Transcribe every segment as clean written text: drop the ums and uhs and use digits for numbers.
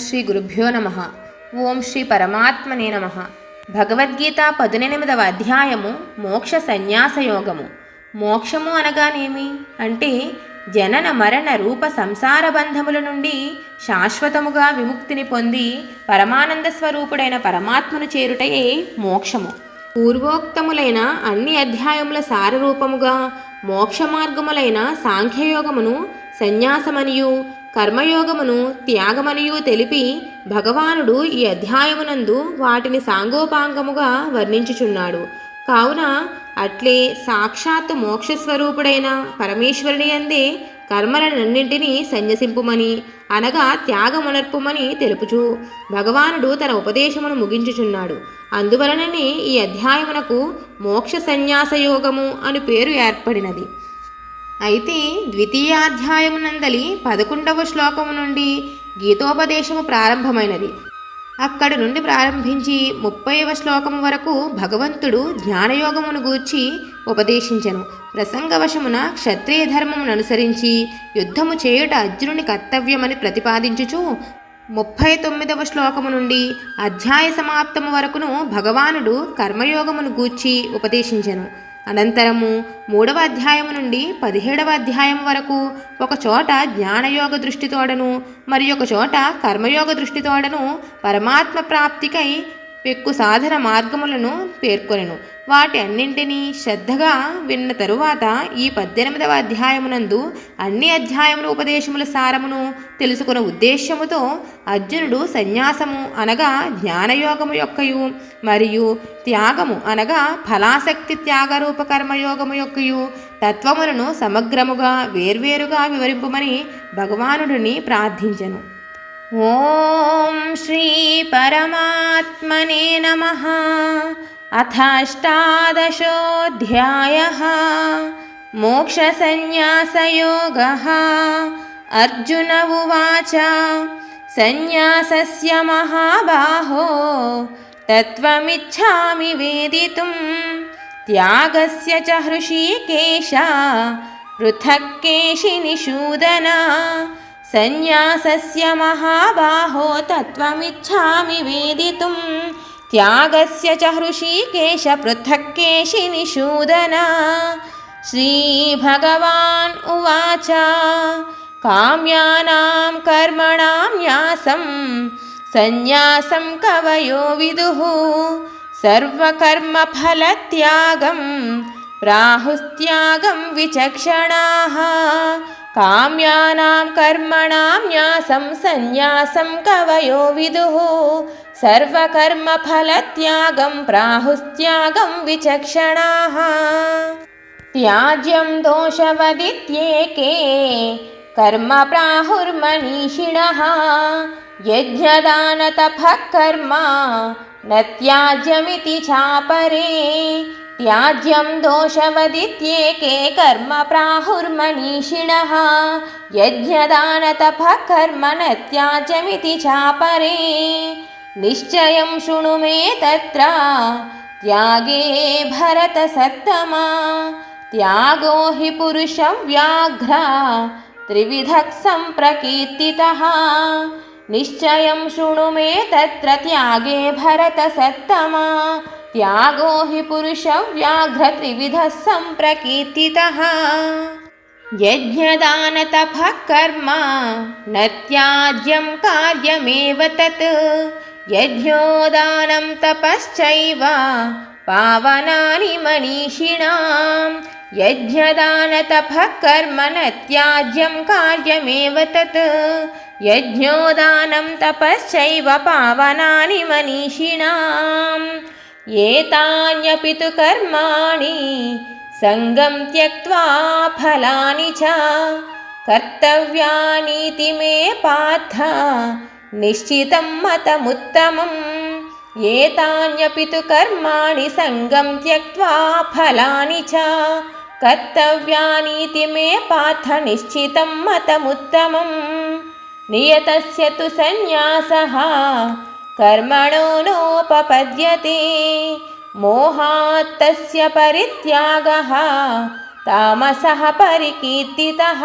శ్రీ గురుభ్యో నమః. ఓం శ్రీ పరమాత్మనే నమః. భగవద్గీత 18వ అధ్యాయము మోక్ష సన్యాస యోగము. మోక్షము అనగానేమి అంటే జనన మరణ రూప సంసార బంధముల నుండి శాశ్వతముగా విముక్తిని పొంది పరమానంద స్వరూపుడైన పరమాత్మను చేరుటయే మోక్షము. పూర్వోక్తములైన అన్ని అధ్యాయముల సారరూపముగా మోక్ష మార్గములైన సాంఖ్యయోగమును సన్యాసమనియు కర్మయోగమును త్యాగమనియు తెలిపి భగవానుడు ఈ అధ్యాయమునందు వాటిని సాంగోపాంగముగా వర్ణించుచున్నాడు. కావున అట్లే సాక్షాత్తు మోక్షస్వరూపుడైన పరమేశ్వరుని యందే కర్మలనన్నింటినీ సన్యసింపుమని అనగా త్యాగమునర్పుమని తెలుపుచు భగవానుడు తన ఉపదేశమును ముగించుచున్నాడు. అందువలననే ఈ అధ్యాయమునకు మోక్ష సన్యాసయోగము అని పేరు ఏర్పడినది. అయితే ద్వితీయాధ్యాయమునందలి 11వ శ్లోకము నుండి గీతోపదేశము ప్రారంభమైనది. అక్కడి నుండి ప్రారంభించి 30వ శ్లోకము వరకు భగవంతుడు జ్ఞానయోగమును గూర్చి ఉపదేశించెను. ప్రసంగవశమున క్షత్రియ ధర్మమును అనుసరించి యుద్ధము చేయుట అర్జునుని కర్తవ్యమని ప్రతిపాదించుచు 39వ శ్లోకము నుండి అధ్యాయ సమాప్తము వరకును భగవానుడు కర్మయోగమును గూర్చి ఉపదేశించెను. అనంతరము 3వ అధ్యాయము నుండి 17వ అధ్యాయం వరకు ఒకచోట జ్ఞానయోగ దృష్టితోడను మరి ఒక చోట కర్మయోగ దృష్టితోడను పరమాత్మ ప్రాప్తికై పెక్కు సాధన మార్గములను పేర్కొనెను. వాటి అన్నింటినీ శ్రద్ధగా విన్న తరువాత ఈ 18వ అధ్యాయమునందు అన్ని అధ్యాయముల ఉపదేశముల సారమును తెలుసుకున్న ఉద్దేశ్యముతో అర్జునుడు సన్యాసము అనగా జ్ఞానయోగము యొక్కయు మరియు త్యాగము అనగా ఫలాసక్తి త్యాగరూప కర్మయోగము యొక్కయు తత్వములను సమగ్రముగా వేర్వేరుగా వివరింపుమని భగవానుడిని ప్రార్థించెను. ఓం శ్రీ పరమాత్మనే నమః. అథాష్టాదశోऽధ్యాయః మోక్షసన్యాసయోగः. అర్జున ఉవాచ సన్యాసస్య మహాబాహో తత్వమిచ్ఛామి వేదితుం త్యాగస్య చ హృషీకేశ పృథక్ కేశినిషూదన. సన్యాసస్య మహాబాహో తత్వమిచ్ఛామి వేదితుం త్యాగస్య చ హృషీకేశ పృథక్ కేశినిషూదన. శ్రీభగవాన్ ఉవాచ కామ్యానాం కర్మణాం న్యాసం సన్యాసం కవయో విదుః సర్వకర్మఫలత్యాగం ప్రాహుస్త్యాగం విచక్షణాః. కామ్యానాం కర్మణాం న్యాసం సన్యాసం కవయో విదుః సర్వకర్మఫలత్యాగం ప్రాహుస్త్యాగం విచక్షణాః. త్యాజ్యం దోషవదిత్యేకే కర్మ ప్రాహుర్మనీషిణః. యజ్ఞదానతపః కర్మ న త్యాజ్యమితి చాపరే. త్యాజ్యం దోషవదిత్యేకే కర్మ ప్రాహుర్మనీషిణః. యజ్ఞదానతపః కర్మ న త్యాజ్యమితి చాపరే. నిశ్చయం శృణు మే తత్ర త్యాగే భరతసత్తమా. త్యాగో హి పురుషవ్యాఘ్ర త్రివిధః సంప్రకీర్తితః. నిశ్చయం శృణు మే తత్ర త్యాగే భరతసత్తమా. త్యాగో హి పురుషవ్యాఘ్ర త్రివిధః సంప్రకీర్తితః. యజ్ఞదానతపః కర్మ న త్యాజ్యం కార్యమేవ తత్. యజ్ఞోదానం తపశ్చైవ పావనాని మనీషిణాం. యజ్ఞదానతపః కర్మ న త్యాజ్యం కార్యమేవ తత్. యజ్ఞోదానం తపశ్చైవ పావనాని మనీషిణాం. ఏతాన్యపి తు కర్మాణి సంగం త్యక్త్వా ఫలాని చ కర్తవ్యానీతి మే పార్థ నిశ్చితం మతముత్తమం. ఏతాన్యపి తు కర్మాణి సంగం త్యక్త్వా ఫలాని చ కర్తవ్యానీతి మే పార్థ నిశ్చితం మతముత్తమం. నియతస్య తు సన్యాసః కర్మణో నోపపద్యతే. మోహాత్ తస్య పరిత్యాగః తామసః పరికీర్తితః.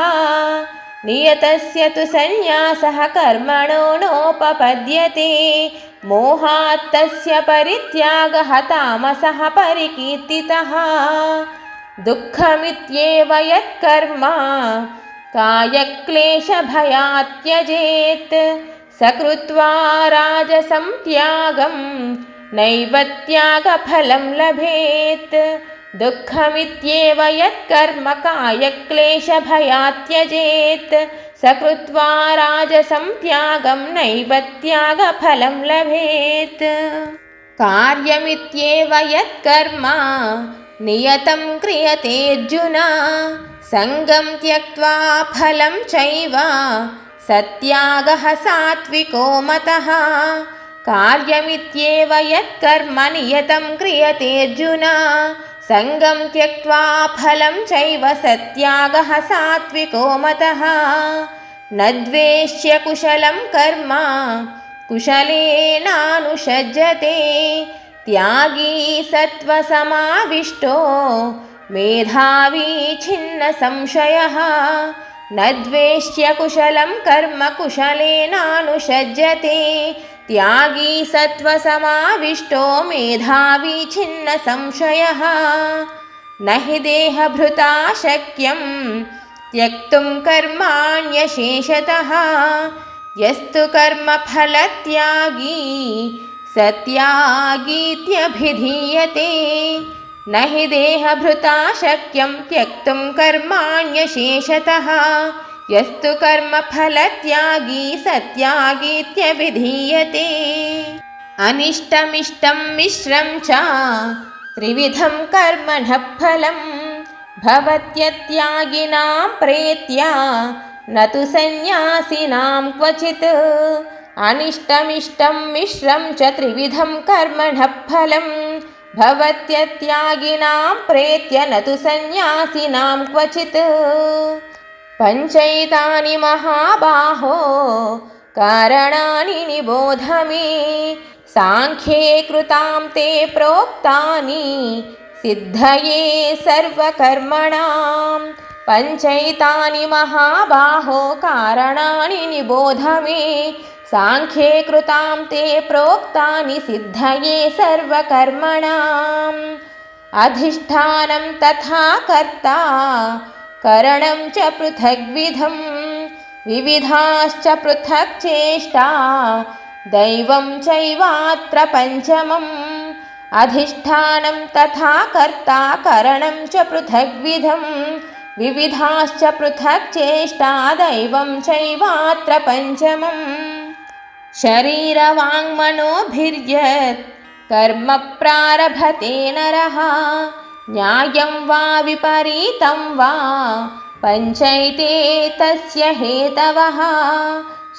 नियतस्य तु सन्न्यासः कर्मणो नोपपद्यते मोहात् तस्य परित्यागः तामसः परिकीर्तितः दुःखमित्येव यत्कर्म कायक्लेशभयात् त्यजेत् स कृत्वा राजसं त्यागं नैव त्यागफलं लभेत् दुःखमित्येव यत्कर्म कायक्लेशभयात् त्यजेत् स कृत्वा राजसं त्यागं नैव त्यागफलं लभेत् कार्यमित्येव यत्कर्म नियतं क्रियतेऽर्जुन संगं त्यक्त्वा फलं चैव सत्यागः सात्विको मतः कार्यमित्येव यत्कर्म नियतं क्रियतेऽर्जुन संगं त्यक्त्वा फलं चैव सत्यागः सात्विको मतः न द्वेष्य कुशलं कर्म कुशलेनानुषज्यते त्यागी सत्त्वसमाविष्टो मेधावी छिन्न संशयः न द्वेष्य कुशलं कर्म कुशलेनानुषज्यते त्यागी सत्त्वसमाविष्टो मेधावी छिन्न संशयः न हि देहभृता शक्यं त्यक्तुं कर्माण्यशेषतः यस्तु कर्मफलत्यागी स त्यागीत्यभिधीयते न हि देहभृता शक्यं त्यक्तुं कर्माण्यशेषतः यस्तु कर्मफलत्यागी स त्यागीत्यभिधीयते अनिष्टमिष्टं मिश्रं च त्रिविधं कर्मणः फलं भवत्यत्यागिनां प्रेत्य न तु सन्न्यासिनां क्वचित् अनिष्टमिष्टं मिश्रं च त्रिविधं कर्मणः फलं भवत्यत्यागिनां प्रेत्य न तु सन्न्यासिनां क्वचित् पञ्चैतानि महाबाहो कारणानि निबोध मे सांख्ये कृतां ते प्रोक्तानि सिद्धये सर्वकर्मणां पञ्चैतानि महाबाहो कारणानि निबोध मे सांख्ये कृतां ते प्रोक्तानि सिद्धये सर्वकर्मणाम् अधिष्ठानं तथा कर्ता करणं च पृथग्विधं विविधाश्च पृथक् चेष्टा दैवं चैवात्र पञ्चमम् अधिष्ठानं तथा कर्ता करणं च पृथग्विधं विविधाश्च पृथक् चेष्टा दैवं चैवात्र पञ्चमम् शरीरवाङ्मनोभिर्यत् कर्म प्रारभते नरः न्यायं वा विपरीतं वा पञ्चैते तस्य हेतवः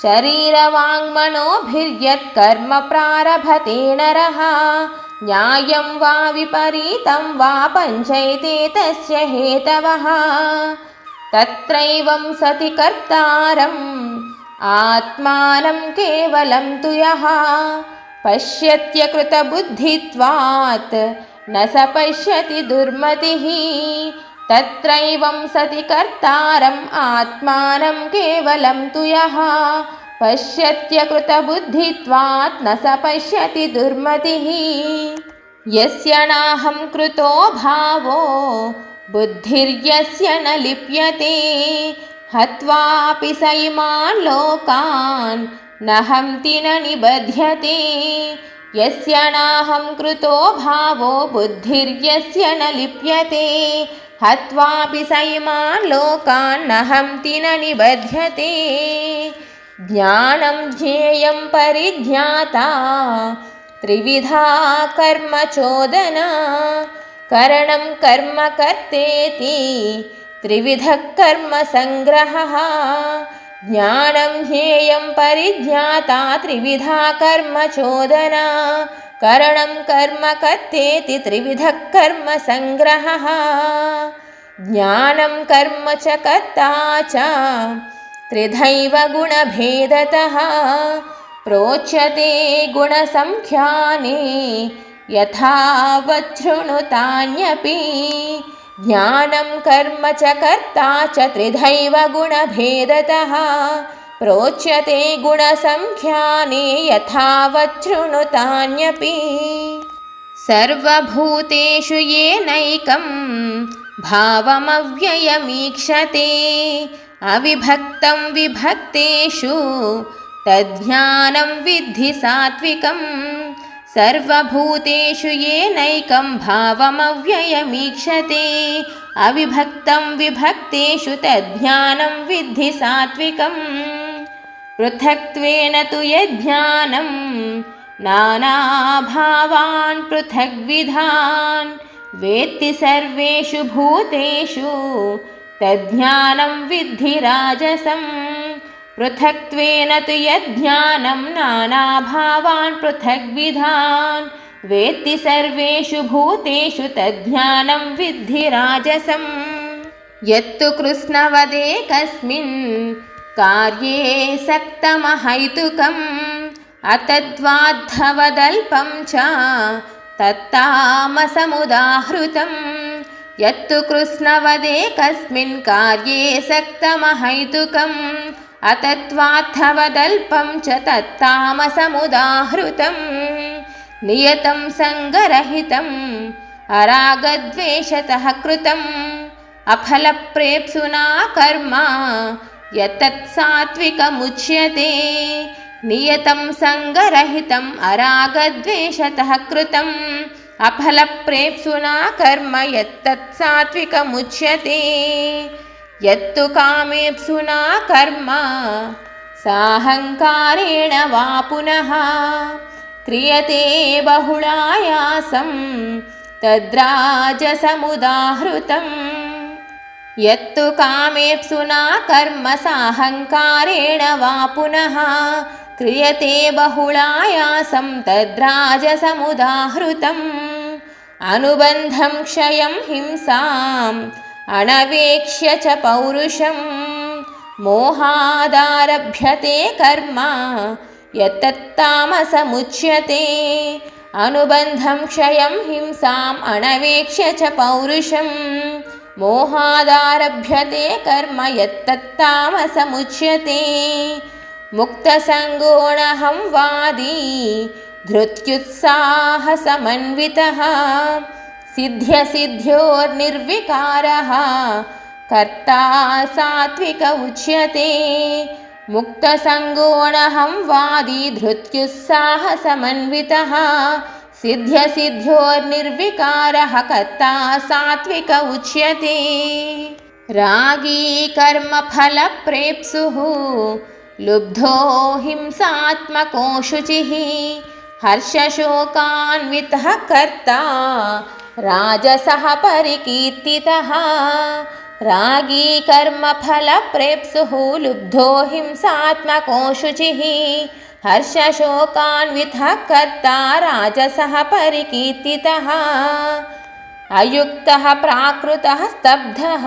शरीरवाङ्मनोभिर्यत् कर्म प्रारभते नरः न्यायं वा विपरीतं वा पञ्चैते तस्य हेतवः तत्रैवं सति कर्तारम् आत्मानं केवलं तु यः पश्यत्यकृतबुद्धित्वात् न स पश्यति दुर्मतिः तत्रैवं सति कर्तारम् आत्मानं केवलं तु यः पश्यत्यकृतबुद्धित्वात् न स पश्यति दुर्मतिः यस्य नाहं कृतो भावो बुद्धिर्यस्य न लिप्यते हत्वापि स इमान् लोकान् न हन्ति न निबध्यते यस्य नाहं कृतो भावो बुद्धिर्यस्य न लिप्यते हत्वापि स इमान् लोकान् न हन्ति न निबध्यते ज्ञानं ज्ञेयं परिज्ञाता त्रिविधा कर्म चोदना करणं कर्म कर्तेति त्रिविधः कर्म संग्रहः ज्ञानं ज्ञेयं परिज्ञाता त्रिविधा कर्म चोदना करणं कर्म कर्तेति त्रिविधः कर्म संग्रहः ज्ञानं कर्म च कर्ता च त्रिधैव गुणभेदतः प्रोच्यते गुणसंख्याने यथा वच्छृणुतान्यपि ज्ञानं कर्म च कर्ता च त्रिधैव गुणभेदतः प्रोच्यते गुणसङ्ख्याने यथावत् शृणुतान्यपि सर्वभूतेषु येनैकं भावमव्ययमीक्षते अविभक्तं विभक्तेषु तज्ज्ञानं विद्धि सात्विकम् सर्वभूतेषु येनैकं भावमव्ययमीक्षते अविभक्तं विभक्तेषु तज्ज्ञानं विद्धि सात्विकम् पृथक्त्वेन तु यज्ज्ञानं नानाभावान् पृथग्विधान् वेत्ति सर्वेषु भूतेषु तज्ज्ञानं विद्धि राजसम् पृथक्त्वेन तु यज्ज्ञानं नानाभावान् पृथग्विधान् वेत्ति सर्वेषु भूतेषु तज्ज्ञानं विद्धि राजसम् यत्तु कृत्स्नवदेकस्मिन् कार्ये सक्तमहैतुकम् अतद्वाद्धवदल्पं च तत्तामसमुदाहृतम् यत्तु कृत्स्नवदेकस्मिन् कार्ये सक्तमहैतुकम् अतत्त्वार्थवदल्पं च तत्तामसमुदाहृतम् नियतं सङ्गरहितम् अरागद्वेषतः कृतम् अफलप्रेप्सुना कर्म यत्तत् सात्विकमुच्यते नियतं सङ्गरहितम् अरागद्वेषतः कृतम् अफलप्रेप्सुना कर्म यत्तत् सात्विकमुच्यते यत्तु कामेप्सुना कर्म साहङ्कारेण वा पुनः क्रियते बहुलायासं तद्राजसमुदाहृतम् यत्तु कामेप्सुना कर्म साहङ्कारेण वा पुनः क्रियते बहुलायासं तद्राजसमुदाहृतम् अनुबन्धं क्षयं हिंसाम् अनवेक्ष्य च पौरुषं मोहादारभ्यते कर्म यत्तत्तामसमुच्यते अनुबन्धं क्षयं हिंसाम् अनवेक्ष्य च पौरुषं मोहादारभ्यते कर्म यत्तत्तामसमुच्यते मुक्तसङ्गोऽहं वादी धृत्युत्साहसमन्वितः सिद्ध्यसिद्ध्योर्निर्विकारः कर्ता सात्विक उच्यते मुक्तसङ्गोऽहं वादी धृत्युत्साहसमन्वितः सिद्ध्यसिद्ध्योर्निर्विकारः कर्ता सात्विक उच्यते रागी कर्मफलप्रेप्सुः लुब्धो हिंसात्मको शुचिः हर्षशोकान्वितः कर्ता राजसः परिकीर्तितः रागी कर्मफलप्रेप्सुः लुब्धो हिंसात्मको शुचिः हर्षशोकान्वितः कर्ता राजसः परिकीर्तितः अयुक्तः प्राकृतः स्तब्धः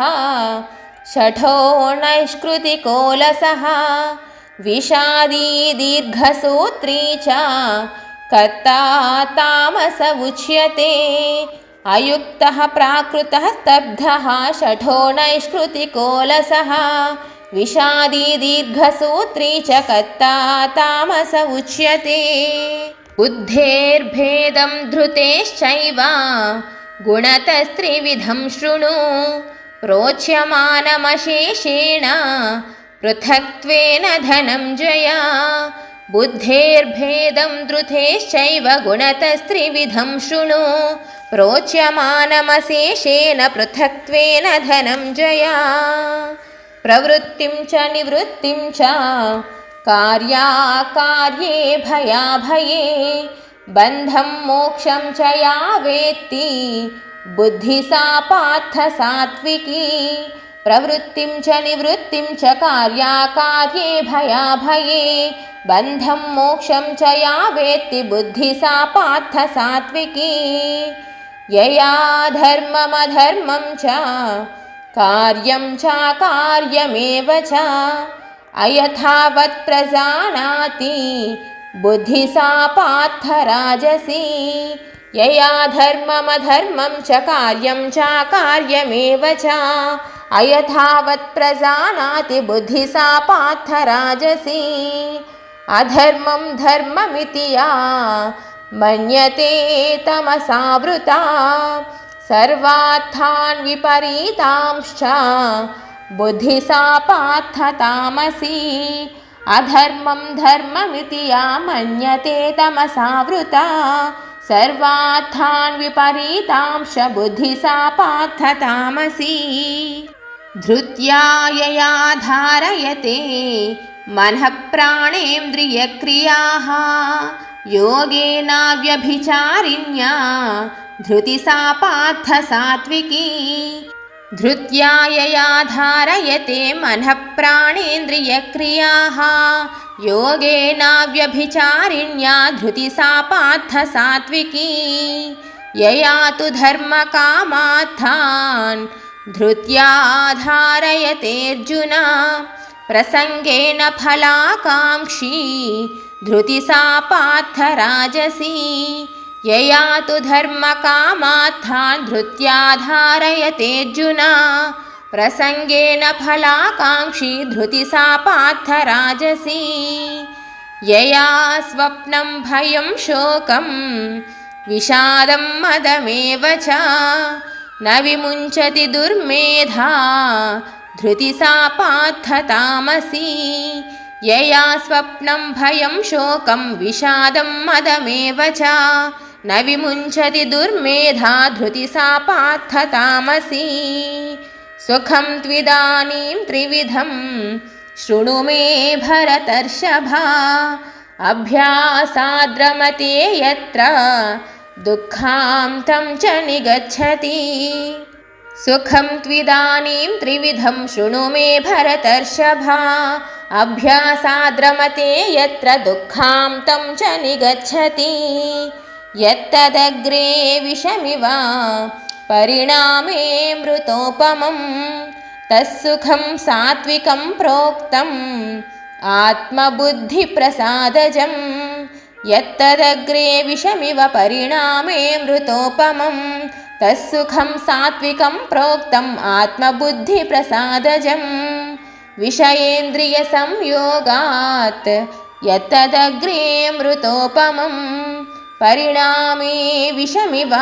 शठो नैष्कृतिकोलसः विषादी दीर्घसूत्री च कर्ता तामस उच्यते अयुक्तः प्राकृतः स्तब्धः शठो नैष्कृतिकोलसः विषादी दीर्घसूत्री च कर्ता तामस उच्यते बुद्धेर्भेदं धृतेश्चैव गुणतस्त्रिविधं शृणु प्रोच्यमानमशेषेण पृथक्त्वेन धनञ्जय बुद्धेर्भेदं धृतेश्चैव गुणतस्त्रिविधं शृणु प्रोच्यमानमशेषेण पृथक्त्वेन धनञ्जय प्रवृत्तिं च निवृत्तिं च कार्याकार्ये भयाभये बन्धं मोक्षं च या वेत्ति बुद्धि सा पार्थ सात्विकी प्रवृत्तिं च निवृत्तिं च कार्याकार्ये भयाभये बन्धं मोक्षं च या वेत्ति बुद्धि सा पार्थ सात्विकी यया धर्ममधर्मं च कार्यं चाकार्यमेव च अयथावत् प्रजानाति बुद्धि सा पार्थ राजसी यया धर्ममधर्मं च कार्यं चाकार्यमेव च अयथावत् प्रजानाति बुद्धिः सा पार्थ राजसी अधर्मं धर्ममिति या मन्यते तमसावृता सर्वार्थान् विपरीतांश्च बुद्धिः सा पार्थ तामसी अधर्मं धर्ममिति या मन्यते तमसावृता सर्वार्थान् विपरीतांश्च बुद्धिः सा पार्थ तामसी धृत्या यया धारयते मनः प्राणेन्द्रियक्रियाः योगेनाव्यभिचारिण्या धृतिः सा पार्थ सात्विकी धृत्या यया धारयते मनः प्राणेन्द्रियक्रियाः योगेनाव्यभिचारिण्या धृतिः सा पार्थ सात्विकी यया तु धर्मकामार्थान् धृत्या धारयतेऽर्जुन प्रसंगेन फलाकांक्षी धृतिः सा पार्थ राजसी यया तु धर्मकामार्थान् धृत्या धारयतेऽर्जुन प्रसंगेन फलाकांक्षी धृतिः सा पार्थ राजसी यया स्वप्नं भयं शोकं विषादं मदमेव च न विमुञ्चति दुर्मेधा धृतिः सा पार्थ तामसी यया स्वप्नं भयं शोकं विषादं मदमेव च न विमुञ्चति दुर्मेधा धृतिः सा पार्थ तामसी सुखं त्विदानीं त्रिविधं शृणु मे भरतर्षभा अभ्यासाद्रमते यत्र दुःखान्तं च निगच्छति सुखं त्विदानीं त्रिविधं शृणु मे भरतर्षभा अभ्यासाद्रमते यत्र दुःखान्तं च निगच्छति यत्तदग्रे विषमिव परिणामे मृतोपमं तत्सुखं सात्विकं प्रोक्तम् आत्मबुद्धिप्रसादजं यत्तदग्रे विषमिव परिणामे मृतोपमं तत्सुखं सात्विकं प्रोक्तम् आत्मबुद्धिप्रसादजं विषयेन्द्रियसंयोगात् यत्तदग्रे मृतोपमं परिणामे विषमिव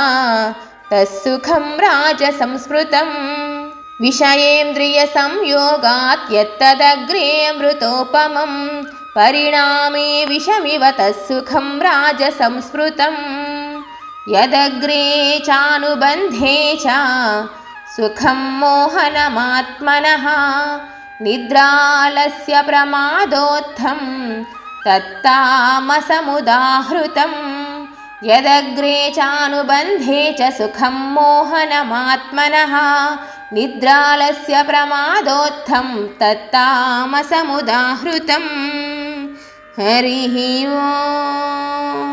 तत्सुखं राजसंस्मृतं विषयेन्द्रियसंयोगात् यत्तदग्रे मृतोपमं परिणामे विषमिव तत्सुखं राजसंस्मृतं यदग्रे चानुबन्धे च सुखं मोहनमात्मनः निद्रालस्य प्रमादोत्थं तत्तामसमुदाहृतं यदग्रे चानुबन्धे च सुखं मोहनमात्मनः निद्रालस्य प्रमादोत्थं तत्तामसमुदाहृतं हरिः ओम्।